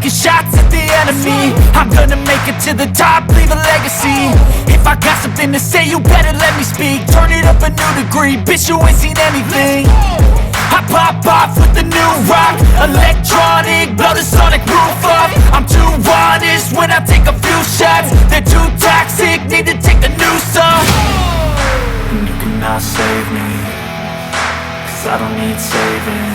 taking shots at the enemy. I'm gonna make it to the top, leave a legacy. If I got something to say, you better let me speak. Turn it up a new degree, bitch, you ain't seen anything. I pop off with the new rock, electronic, blow the sonic roof up. I'm too honest when I take a few shots. They're too toxic, need to take the noose off. And you cannot save me, 'cause I don't need saving.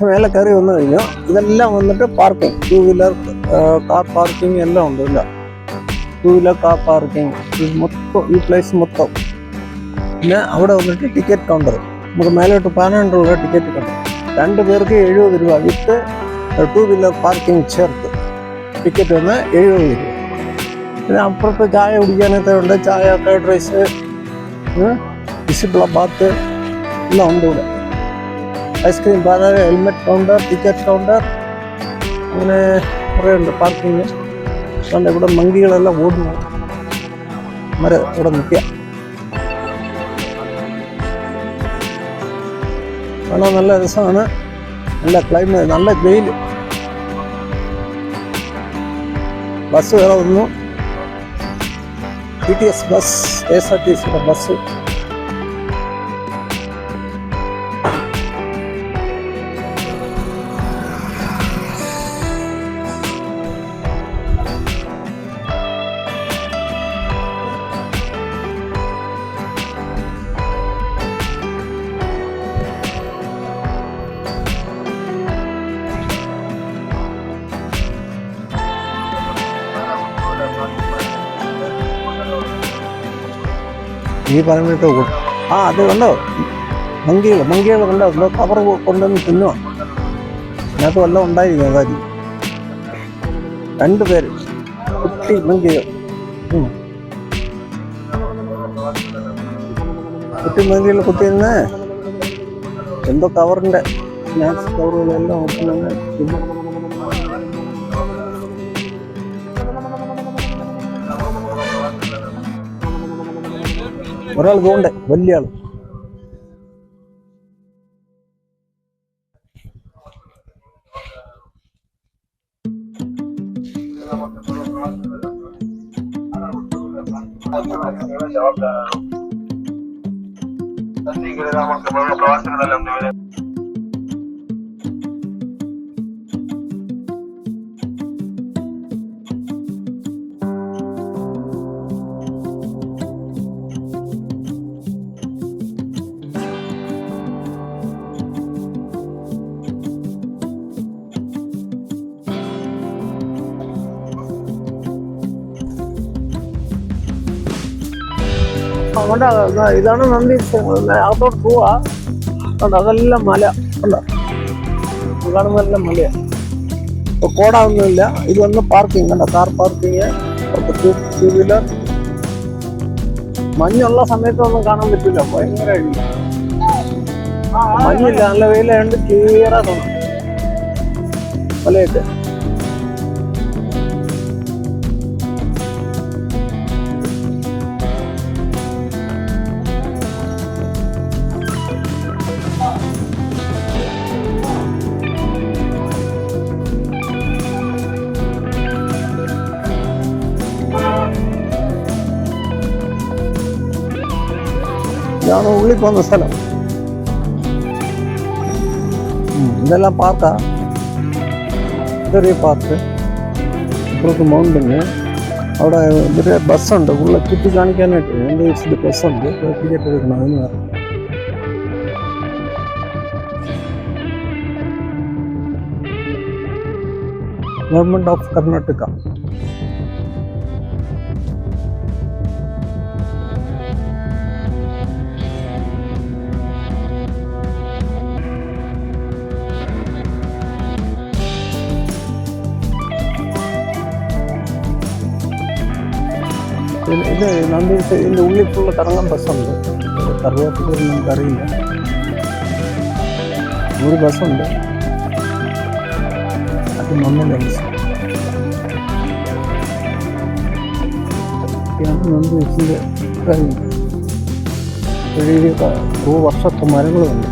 മേലെ കയറി വന്നു കഴിഞ്ഞു. ഇതെല്ലാം വന്നിട്ട് parking, 2 wheeler car parking എല്ലാം ഉണ്ട്. ഇല്ല, 2 wheeler car parking മൊത്തം ഈ പ്ലേസ് മൊത്തം. പിന്നെ അവിടെ വന്നിട്ട് ടിക്കറ്റ് കൗണ്ടർ, നമുക്ക് മേലോട്ട് 12 രൂപ ടിക്കറ്റ് കൗണ്ടർ. 2 പേർക്ക് 70 രൂപ വിത്ത് 2 വീലർ പാർക്കിംഗ് ചേർത്ത് ടിക്കറ്റ് വന്ന് 70 രൂപ. പിന്നെ അപ്പുറത്ത് ചായ കുടിക്കാനൊക്കെ ഉണ്ട്. ചായ, ഫ്രൈഡ് റൈസ്, വിസിബിള ബാത്ത് എല്ലാം ഉണ്ട് ഇവിടെ. Ice cream parlour, helmet counter, ticket counter, അങ്ങനെ കുറേ ഉണ്ട് പാർക്കിങ്. അതുകൊണ്ട് ഇവിടെ മങ്കികളെല്ലാം ഓടുന്നു. ഇവിടെ നിൽക്കുക കാണാൻ നല്ല രസമാണ്. നല്ല ക്ലൈമറ്റ്, നല്ല വെയിൽ. ബസ് വേറെ വന്നു. TTS ബസ്, KSRTCയുടെ ബസ്. ഈ പറമ്പിട്ട് കൂടും. ആ അത് കണ്ടോ, മങ്കികൾ കണ്ടോ, എന്തോ കവർ കൊണ്ടുവന്ന് തിന്നുക. അതിനകത്ത് വല്ലതും ഉണ്ടായിരിക്കും കാര്യം. 2 പേര് കുട്ടി മങ്കികൾ. കുട്ടി മങ്കികൾ കുത്തിന്ന് എന്തോ കവറിന്റെ സ്നാക്സ് കവറുകളെല്ലാം ഒട്ടുന്ന തിന്നു. ഒരാൾ പോണ്ടേ, വലിയ ആള്. അവിടെ ഇതാണ് നന്ദി. അകത്തോട്ട് പോവാ. അതെല്ലാം മല ഉണ്ടോ, കാണുന്നതെല്ലാം മലയാണ്. ഇപ്പൊ കോടാതൊന്നുമില്ല. ഇത് വന്ന് പാർക്കിംഗ് കണ്ടോ, കാർ പാർക്കിങ്, 2 വീലർ. മഞ്ഞുള്ള സമയത്തൊന്നും കാണാൻ പറ്റില്ല, ഭയങ്കരമായിട്ട്. മഞ്ഞില്ല, നല്ല വെയിലായതുകൊണ്ട് ക്ലിയറാ തോന്നും മലയൊക്കെ. ഇതാണ് ഉള്ളിൽ പോകുന്ന സ്ഥലം. ഇതെല്ലാം പാർക്കാ, ചെറിയ പാർക്ക്. ഇപ്പുറത്ത് മൗണ്ടന്. അവിടെ ഇവരുടെ ബസ്സുണ്ട്, ഉള്ള ചുറ്റി കാണിക്കാനായിട്ട്. എൻ്റെ വീട്ടിൽ ബസ്സുണ്ട്, ടിക്കറ്റ് എടുക്കണം. അതിന് വേറെ ഗവൺമെൻറ് ഓഫ് കർണാടക. ഇത് നന്ദി. ഇതിൻ്റെ ഉള്ളിൽ ഫുള്ള് കറങ്ങാൻ ബസ്സുണ്ട്. കറിവേപ്പിലൊന്നും നമുക്കറിയില്ല. ഒരു ബസ്സുണ്ട്, അത് മണ്ണിൻ്റെ ബസ്. നന്ദി ബസ്സിൻ്റെ കാര്യം. 100 വർഷത്തെ മരങ്ങളുണ്ട്.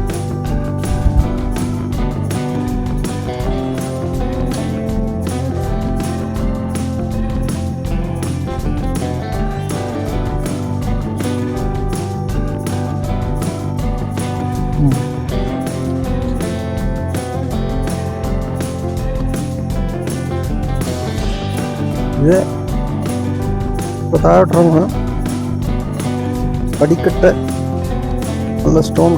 ഇത് ഇപ്പോൾ താഴോട്ടിറങ്ങുക, പടിക്കെട്ട് ഉള്ള സ്റ്റോൺ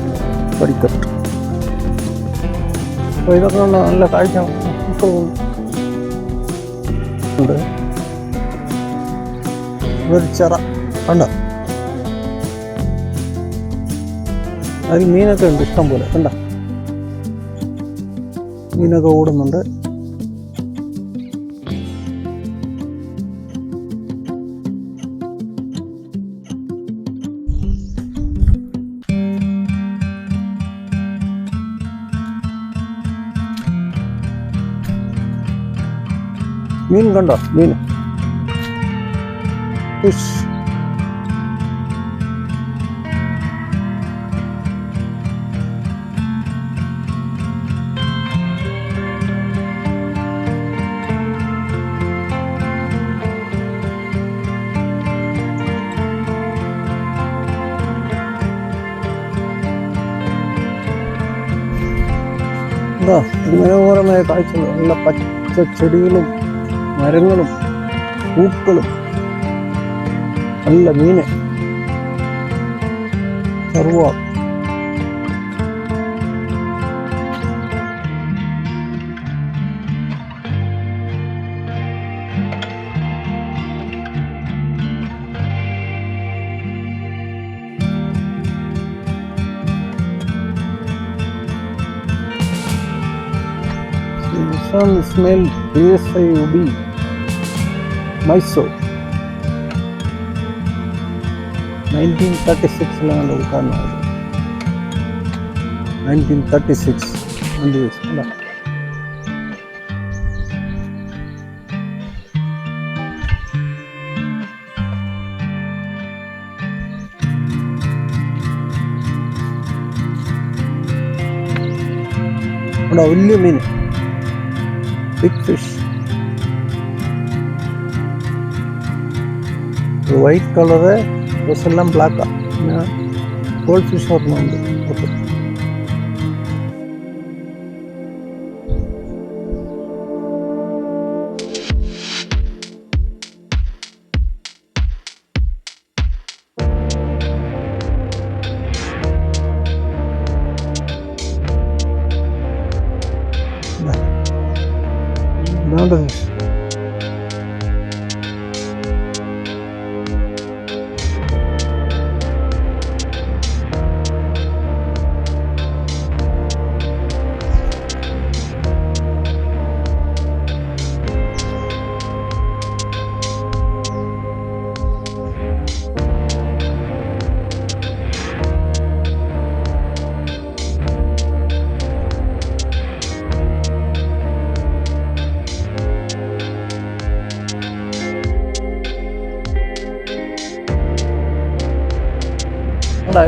പടിക്കെട്ട്. അപ്പോൾ ഇതൊക്കെ നല്ല കാഴ്ച ഉണ്ട്. ഒരു ചിറ കണ്ടോ, അതിൽ മീനൊക്കെ ഉണ്ട് ഇഷ്ടം പോലെ. കണ്ടോ, മീനൊക്കെ ഓടുന്നുണ്ട്. മീൻ കണ്ടോ, മീൻ ഫിഷ്. എന്താ മനോഹരമായ കാഴ്ചകൾ. നല്ല പച്ച ചെടികളും മരങ്ങളും പൂക്കളും, നല്ല മീന്, സർവ. National Ismail PSIUB Mysore 1936 ഉദ്ഘാടനം 1936 അല്ല ഇവിടെ വലിയ മീൻ big fish white colour dress എല്ലാം ബ്ലാക്കാണ് പിന്നെ ഗോൾഡ് ഫിഷ് ഓർമ്മയുണ്ട് ഓക്കെ ഇതാണ്ട്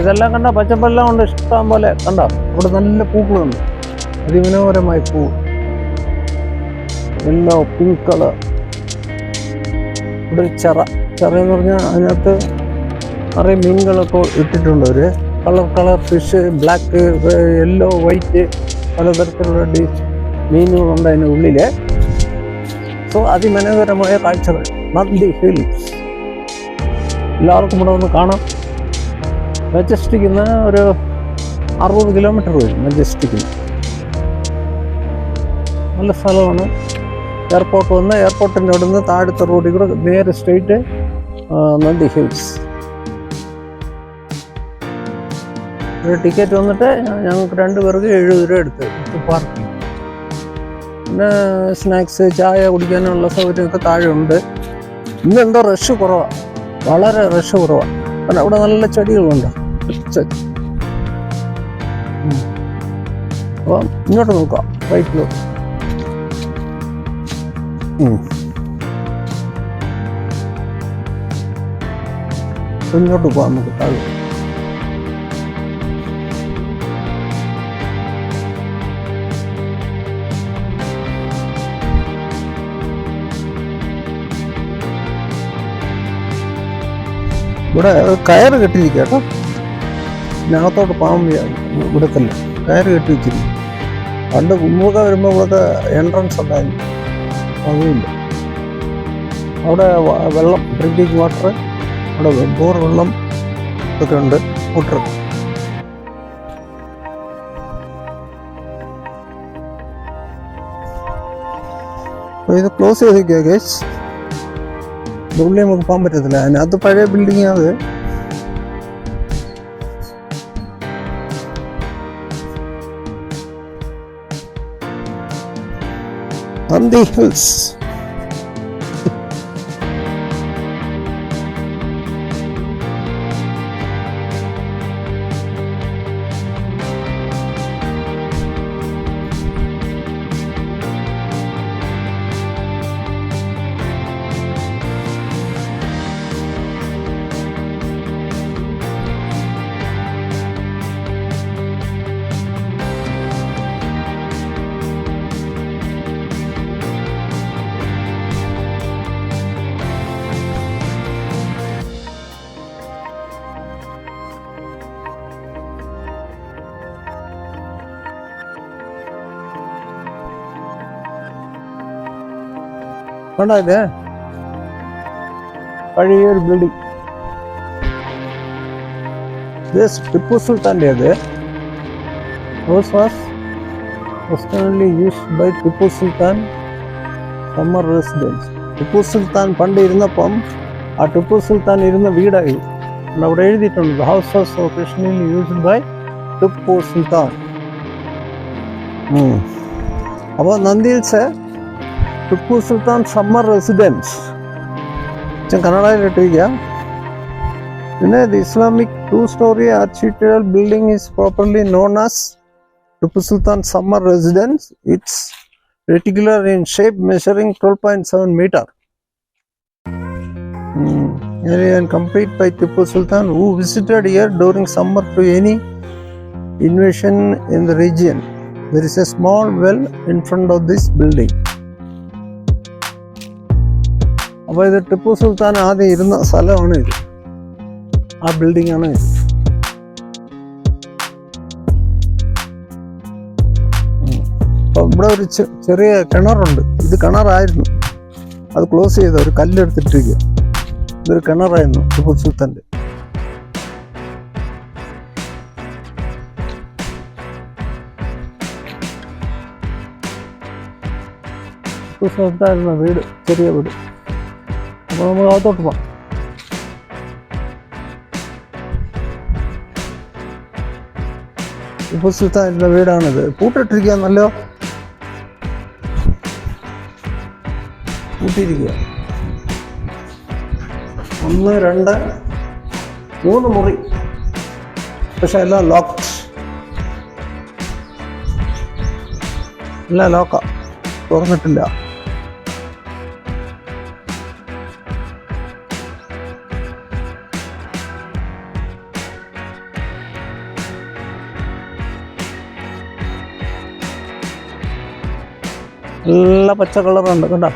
ഇതെല്ലാം കണ്ട പച്ചപ്പെല്ലാം ഉണ്ട് ഇഷ്ടം പോലെ കണ്ട ഇവിടെ നല്ല പൂക്കളുണ്ട് അതിമനോഹരമായ പൂ യെല്ലോ പിങ്ക് കളർ ഇവിടെ ചെറ എന്ന് പറഞ്ഞാൽ അതിനകത്ത് നിറയെ മീനുകളൊക്കെ ഇട്ടിട്ടുണ്ട് ഒരു colour fish black yellow white പലതരത്തിലുള്ള മീനുകളുണ്ട് അതിൻ്റെ ഉള്ളിൽ സോ അതിമനോഹരമായ കാഴ്ചകൾ നന്ദി ഹിൽസ് എല്ലാവർക്കും ഇവിടെ ഒന്ന് കാണാം മെജസ്റ്റിക്കിൽ നിന്ന് ഒരു 60 കിലോമീറ്റർ വരും മെജസ്റ്റിക്കിൽ നല്ല സ്ഥലമാണ് എയർപോർട്ട് വന്ന് എയർപോർട്ടിൻ്റെ അവിടെ നിന്ന് താഴത്തെ റോഡിൽ കൂടെ നേരെ സ്ട്രെയിറ്റ് നന്ദി ഹിൽസ് ഒരു ടിക്കറ്റ് വന്നിട്ട് ഞങ്ങൾക്ക് 2 പേർക്ക് 70 രൂപ എടുത്ത് പാർക്കിംഗ് പിന്നെ സ്നാക്സ് ചായ കുടിക്കാനുള്ള സൗകര്യമൊക്കെ താഴെ ഉണ്ട് ഇന്ന് എന്തോ റഷ് കുറവാണ് വളരെ റഷ് കുറവാണ് കാരണം അവിടെ നല്ല ചെടികളുണ്ട് അപ്പം ഇങ്ങോട്ട് നോക്കാം റൈറ്റിലോട്ട് ഇങ്ങോട്ട് പോവാം നമുക്ക് താഴെ ഇവിടെ കയറ് കെട്ടിയിരിക്കുക കേട്ടോ ഇതിനകത്തോട്ട് പാമ്പ് ഇവിടത്തല്ല കയറ് കെട്ടി വെച്ചിരിക്കും പണ്ട് കുമ്പൊക്കെ വരുമ്പോൾ ഇവിടുത്തെ എൻട്രൻസ് ഉണ്ടായിരുന്നു അതുമില്ല അവിടെ വെള്ളം ഡ്രിങ്കിങ് വാട്ടർ അവിടെ ബോർ വെള്ളം ഒക്കെ ഉണ്ട് വാട്ടർ ഇത് ക്ലോസ് ചെയ്തിരിക്കുക ഗൈസ് ഉള്ളിൽ നമുക്ക് പോകാൻ പറ്റത്തില്ല അതിനകത്ത് പഴയ ബിൽഡിംഗ് അത് നന്ദി ഹിൽസ് കണ്ടോ ഇത് പഴയൊരു ബിൽഡിംഗ് ഇത് ടിപ്പു സുൽത്താൻ്റെ അത് house was originally used by Tipu Sultan summer residence Tipu Sultan പണ്ട് ഇരുന്നപ്പം ആ ടിപ്പു സുൽത്താൻ ഇരുന്ന വീടായി അവിടെ എഴുതിയിട്ടുണ്ട് house was occasionally used by Tipu Sultan അപ്പോൾ നന്ദിയിൽസ് ടിപ്പു സുൽത്താൻ സമ്മർ റെസിഡൻസ് കന്നഡയിലിട്ടിരിക്കുക. പിന്നെ the Islamic 2-story architectural building is properly known as Tipu Sultan Summer Residence. It's reticular in shape, measuring 12.7 meter. Area and complete by Tipu Sultan, who visited here during summer to any invasion in the region. There is a small well in front of this building. അപ്പോൾ ഇത് ടിപ്പു സുൽത്താൻ ആദ്യം ഇരുന്ന സ്ഥലമാണ് ഇത്. ആ building ആണ് ഇത്. അപ്പം ഇവിടെ ഒരു ചെറിയ കിണറുണ്ട്. ഇത് കിണറായിരുന്നു, അത് ക്ലോസ് ചെയ്ത ഒരു കല്ലെടുത്തിട്ടിരിക്കുക. ഇതൊരു കിണറായിരുന്നു ടിപ്പു സുൽത്താൻ്റെ. ടിപ്പു സുൽത്താനായിരുന്ന വീട്, ചെറിയ വീട്. അപ്പോൾ നമുക്ക് അകത്തോട്ട് പോകാം. ടിപ്പു സുൽത്താൻ്റെ വീടാണിത്. പൂട്ടിട്ടിരിക്കുക, നല്ല പൂട്ടിയിരിക്കുക. 1, 2, 3 മുറി, പക്ഷെ എല്ലാം ലോക്ക്ഡ്, എല്ലാം ലോക്കാ, തുറന്നിട്ടില്ല. നല്ല പച്ച കളറുണ്ട് കണ്ടോ.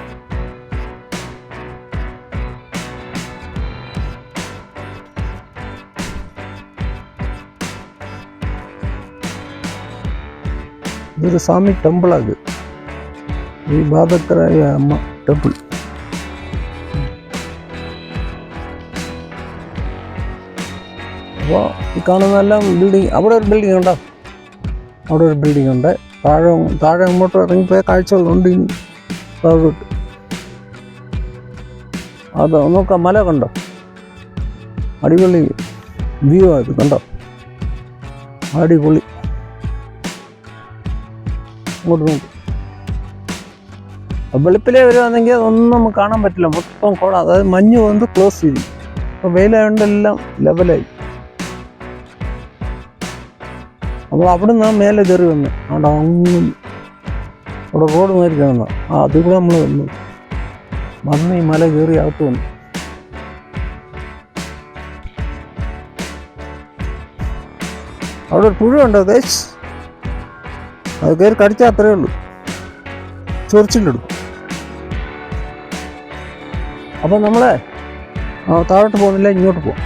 ഇതൊരു സ്വാമി ടെമ്പിളാണ്. ഈ ബാധക്കരായ അമ്മ ടെമ്പിൾ. അപ്പോൾ ഈ കാണുന്നതെല്ലാം ബിൽഡിങ്. അവിടെ ഒരു ബിൽഡിംഗ് ഉണ്ടോ, അവിടെ ഒരു ബിൽഡിംഗ് ഉണ്ട്. താഴെ അങ്ങോട്ട് ഇറങ്ങിപ്പോയ കാഴ്ചകളുണ്ട്. ഇനി താഴോട്ട് അത് നോക്കാം. മല കണ്ടോ, അടിപൊളി വ്യൂ ആയത് കണ്ടോ, അടിപൊളി. അങ്ങോട്ട് നോക്കും. വെളുപ്പിലേ വരുവാണെങ്കിൽ അതൊന്നും നമുക്ക് കാണാൻ പറ്റില്ല, മൊത്തം കോട. അതായത് മഞ്ഞ് വന്ന് ക്ലോസ് ചെയ്തു. അപ്പോൾ വെയിലായതുകൊണ്ട് എല്ലാം ലെവലായി. അപ്പോൾ അവിടെ നിന്ന് മേലെ കയറി വന്നു. അവിടെ അങ്ങും അവിടെ റോഡ് മാറി കാണുന്ന അതിൽ കൂടെ നമ്മൾ വന്ന് ഈ മല കയറി അകത്ത് വന്നു. അവിടെ ഒരു പുഴയുണ്ടോ ഗൈസ്, അത് കയറി കടിച്ചാൽ അത്രയേ ഉള്ളൂ, ചൊറിച്ചിലെടുക്കും. അപ്പം നമ്മളെ താഴോട്ട് പോകുന്നില്ല, ഇങ്ങോട്ട് പോകും.